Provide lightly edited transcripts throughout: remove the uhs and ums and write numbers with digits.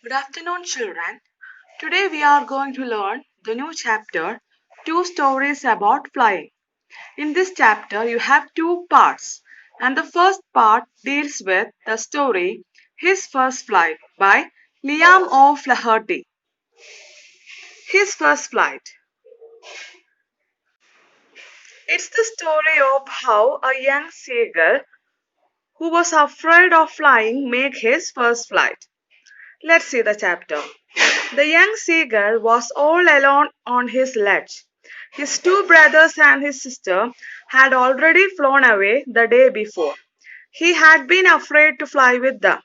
Good afternoon, children. Today we are going to learn the new chapter, Two Stories About Flying. In this chapter, you have two parts, and the first part deals with the story His First Flight by Liam O'Flaherty. His First Flight. It's the story of how a young seagull who was afraid of flying made his first flight. Let's see the chapter. The young seagull was all alone on his ledge. His two brothers and his sister had already flown away the day before. He had been afraid to fly with them.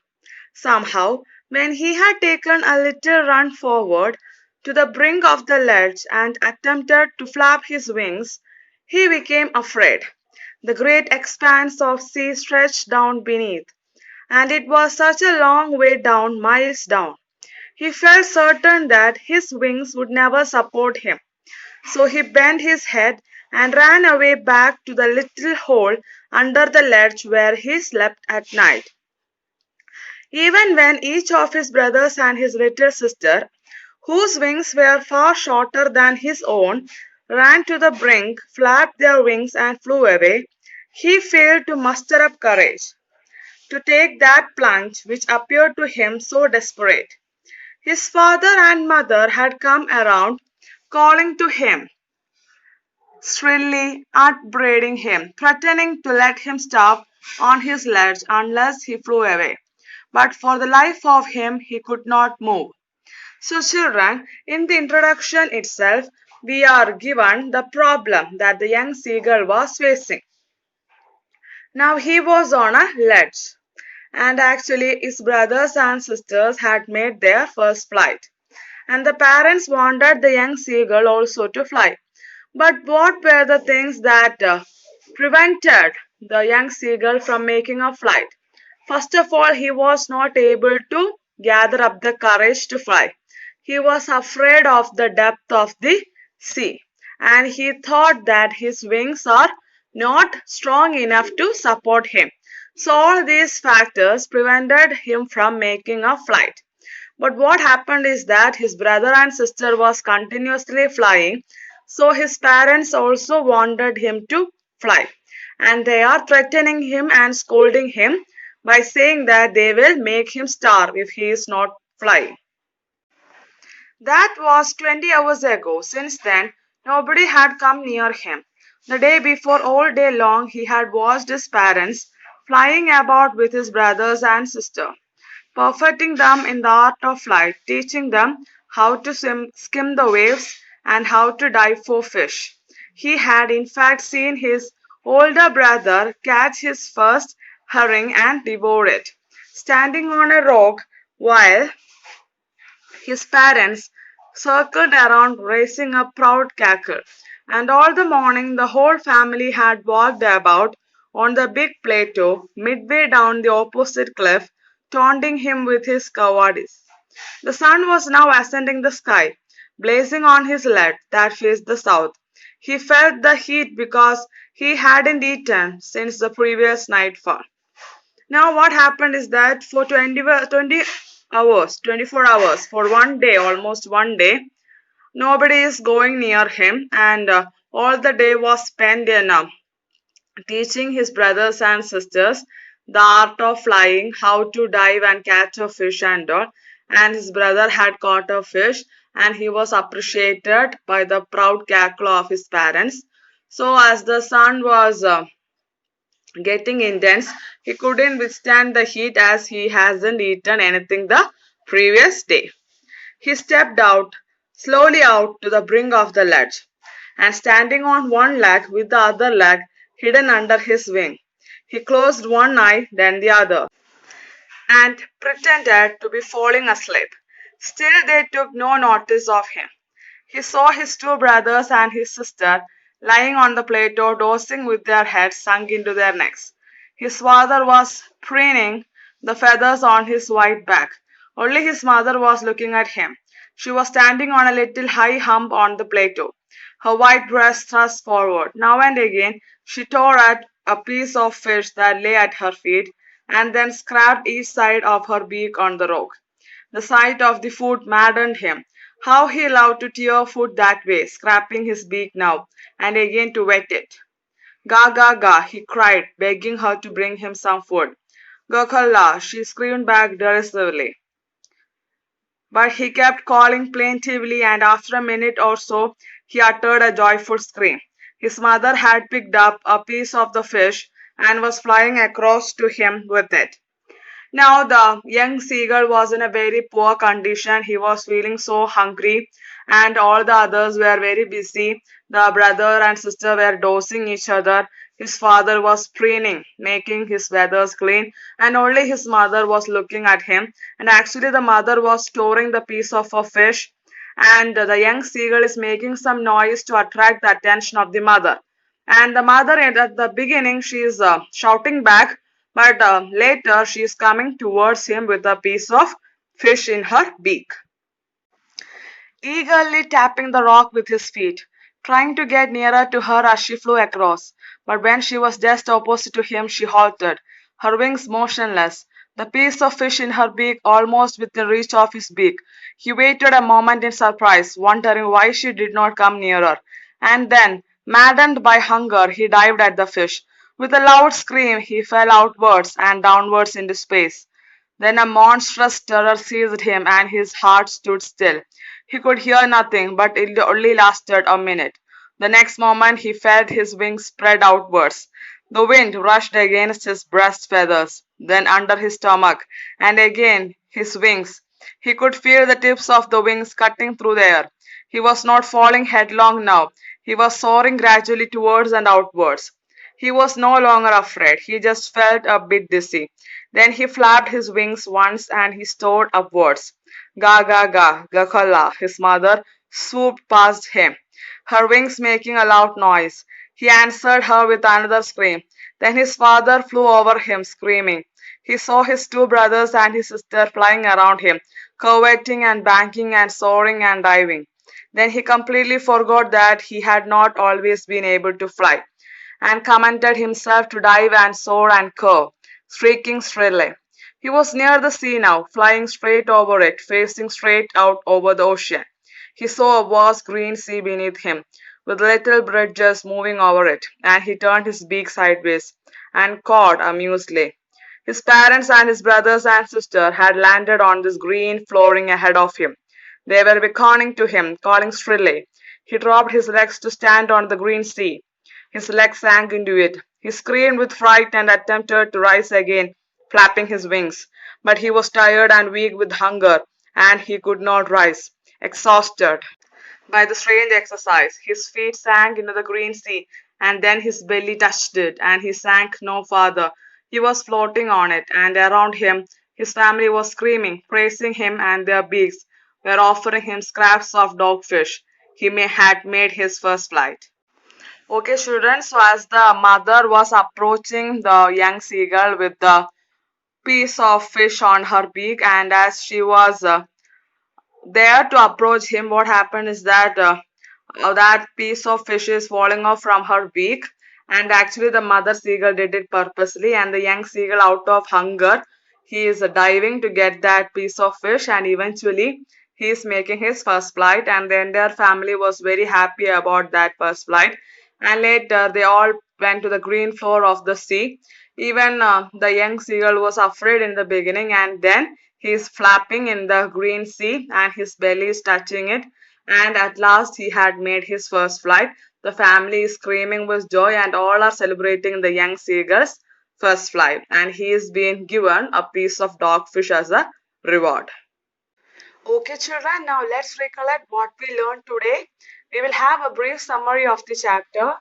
Somehow, when he had taken a little run forward to the brink of the ledge and attempted to flap his wings, he became afraid. The great expanse of sea stretched down beneath, and it was such a long way down, miles down. He felt certain that his wings would never support him. So he bent his head and ran away back to the little hole under the ledge where he slept at night. Even when each of his brothers and his little sister, whose wings were far shorter than his own, ran to the brink, flapped their wings, and flew away, he failed to muster up courage to take that plunge which appeared to him so desperate. His father and mother had come around, calling to him, shrilly upbraiding him, threatening to let him stop on his ledge unless he flew away. But for the life of him he could not move. So, children, in the introduction itself, we are given the problem that the young seagull was facing. Now he was on a ledge, and actually his brothers and sisters had made their first flight, and the parents wanted the young seagull also to fly. But what were the things that prevented the young seagull from making a flight? First of all, he was not able to gather up the courage to fly. He was afraid of the depth of the sea, and he thought that his wings are not strong enough to support him. So all these factors prevented him from making a flight. But what happened is that his brother and sister was continuously flying, so his parents also wanted him to fly. And they are threatening him and scolding him by saying that they will make him starve if he is not flying. That was 20 hours ago. Since then, nobody had come near him. The day before, all day long, he had watched his parents flying about with his brothers and sister, perfecting them in the art of flight, teaching them how to skim the waves and how to dive for fish. He had in fact seen his older brother catch his first herring and devour it, standing on a rock while his parents circled around raising a proud cackle. And all the morning the whole family had walked about on the big plateau midway down the opposite cliff, taunting him with his cowardice. The sun was now ascending the sky, blazing on his ledge that faced the south. He felt the heat because he hadn't eaten since the previous nightfall. Now what happened is that for 20 hours, 24 hours, for one day, almost one day, nobody is going near him, and all the day was spent in teaching his brothers and sisters the art of flying, how to dive and catch a fish and all. And his brother had caught a fish, and he was appreciated by the proud cackle of his parents. So as the sun was getting intense, he couldn't withstand the heat as he hasn't eaten anything the previous day. He stepped slowly out to the brink of the ledge, and standing on one leg with the other leg hidden under his wing, he closed one eye, then the other, and pretended to be falling asleep. Still, they took no notice of him. He saw his two brothers and his sister lying on the plateau, dozing with their heads sunk into their necks. His father was preening the feathers on his white back. Only his mother was looking at him. She was standing on a little high hump on the plateau, her white breast thrust forward. Now and again she tore at a piece of fish that lay at her feet, and then scraped each side of her beak on the rock. The sight of the food maddened him. How he loved to tear food that way, scraping his beak now and again to wet it. Ga ga ga, he cried, begging her to bring him some food. Gokalla, she screamed back derisively. But he kept calling plaintively, and after a minute or so he uttered a joyful scream. His mother had picked up a piece of the fish and was flying across to him with it. Now the young seagull was in a very poor condition. He was feeling so hungry, and all the others were very busy. The brother and sister were dosing each other. His father was preening, making his feathers clean, and only his mother was looking at him. And actually, the mother was storing the piece of a fish, and the young seagull is making some noise to attract the attention of the mother. And the mother, at the beginning, she is shouting back, but later she is coming towards him with a piece of fish in her beak, eagerly tapping the rock with his feet, trying to get nearer to her as she flew across. But when she was just opposite to him, she halted, her wings motionless, the piece of fish in her beak almost within reach of his beak. He waited a moment in surprise, wondering why she did not come nearer, and then, maddened by hunger, he dived at the fish. With a loud scream, he fell outwards and downwards into space. Then a monstrous terror seized him and his heart stood still. He could hear nothing, but it only lasted a minute. The next moment he felt his wings spread outwards. The wind rushed against his breast feathers, then under his stomach, and again his wings. He could feel the tips of the wings cutting through the air. He was not falling headlong now. He was soaring gradually towards and outwards. He was no longer afraid. He just felt a bit dizzy. Then he flapped his wings once and he soared upwards. Ga ga ga, Gakala, his mother, swooped past him, her wings making a loud noise. He answered her with another scream. Then his father flew over him, screaming. He saw his two brothers and his sister flying around him, curveting and banking and soaring and diving. Then he completely forgot that he had not always been able to fly, and commanded himself to dive and soar and curve, shrieking shrilly. He was near the sea now, flying straight over it, facing straight out over the ocean. He saw a vast green sea beneath him, with little bridges moving over it, and he turned his beak sideways and cawed amusedly. His parents and his brothers and sister had landed on this green flooring ahead of him. They were beckoning to him, calling shrilly. He dropped his legs to stand on the green sea. His legs sank into it. He screamed with fright and attempted to rise again, flapping his wings. But he was tired and weak with hunger, and he could not rise. Exhausted by the strange exercise, his feet sank into the green sea, and then his belly touched it, and he sank no farther. He was floating on it, and around him his family was screaming, praising him, and their beaks were offering him scraps of dogfish. He had made his first flight. Okay, children, so as the mother was approaching the young seagull with the piece of fish on her beak, and as she was there to approach him, what happened is that that piece of fish is falling off from her beak, and actually the mother seagull did it purposely, and the young seagull, out of hunger, he is diving to get that piece of fish, and eventually he is making his first flight, and the entire family was very happy about that first flight. And later they all went to the green floor of the sea. Even the young seagull was afraid in the beginning, and then he is flapping in the green sea and his belly is touching it, and at last he had made his first flight. The family is screaming with joy, and all are celebrating the young seagull's first flight, and he is being given a piece of dogfish as a reward. Okay, children, now let's recollect what we learned today. We will have a brief summary of the chapter.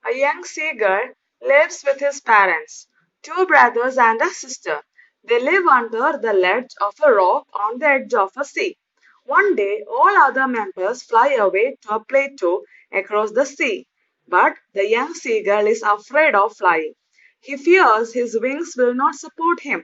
A young seagull lives with his parents, two brothers and a sister. They live under the ledge of a rock on the edge of a sea. One day, all other members fly away to a plateau across the sea. But the young seagull is afraid of flying. He fears his wings will not support him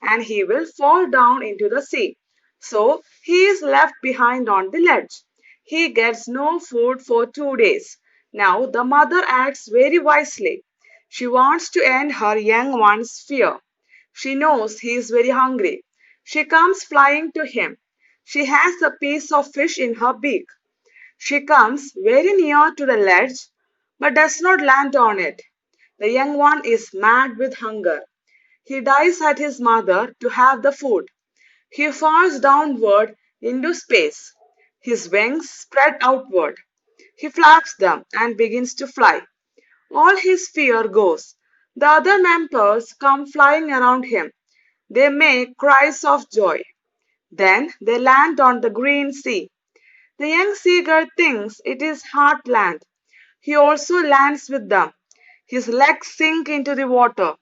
and he will fall down into the sea. So he is left behind on the ledge. He gets no food for 2 days. Now the mother acts very wisely. She wants to end her young one's fear. She knows he is very hungry. She comes flying to him. She has a piece of fish in her beak. She comes very near to the ledge, but does not land on it. The young one is mad with hunger. He dives at his mother to have the food. He falls downward into space. His wings spread outward. He flaps them and begins to fly. All his fear goes. The other members come flying around him. They make cries of joy. Then they land on the green sea. The young seagull thinks it is heartland. He also lands with them. His legs sink into the water.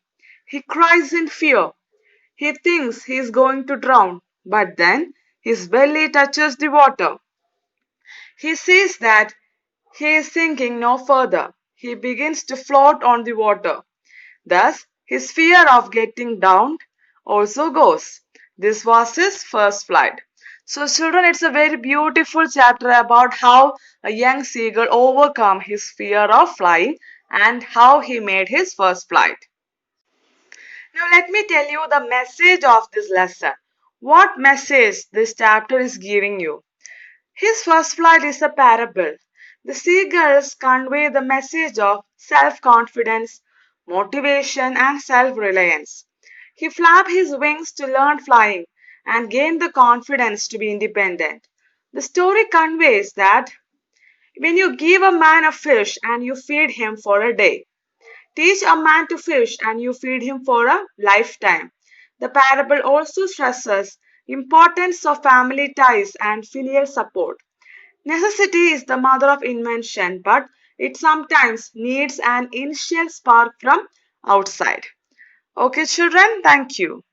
He cries in fear. He thinks he is going to drown, but then his belly touches the water. He sees that he is sinking no further. He begins to float on the water. Thus, his fear of getting drowned also goes. This was his first flight. So, children, it's a very beautiful chapter about how a young seagull overcome his fear of flying and how he made his first flight. Now, let me tell you the message of this lesson. What message this chapter is giving you? His first flight is a parable. The seagulls convey the message of self confidence, motivation, and self reliance. He flapped his wings to learn flying and gain the confidence to be independent. The story conveys that when you give a man a fish and you feed him for a day, teach a man to fish and you feed him for a lifetime. The parable also stresses importance of family ties and filial support. Necessity is the mother of invention, but it sometimes needs an initial spark from outside. Okay, children, thank you.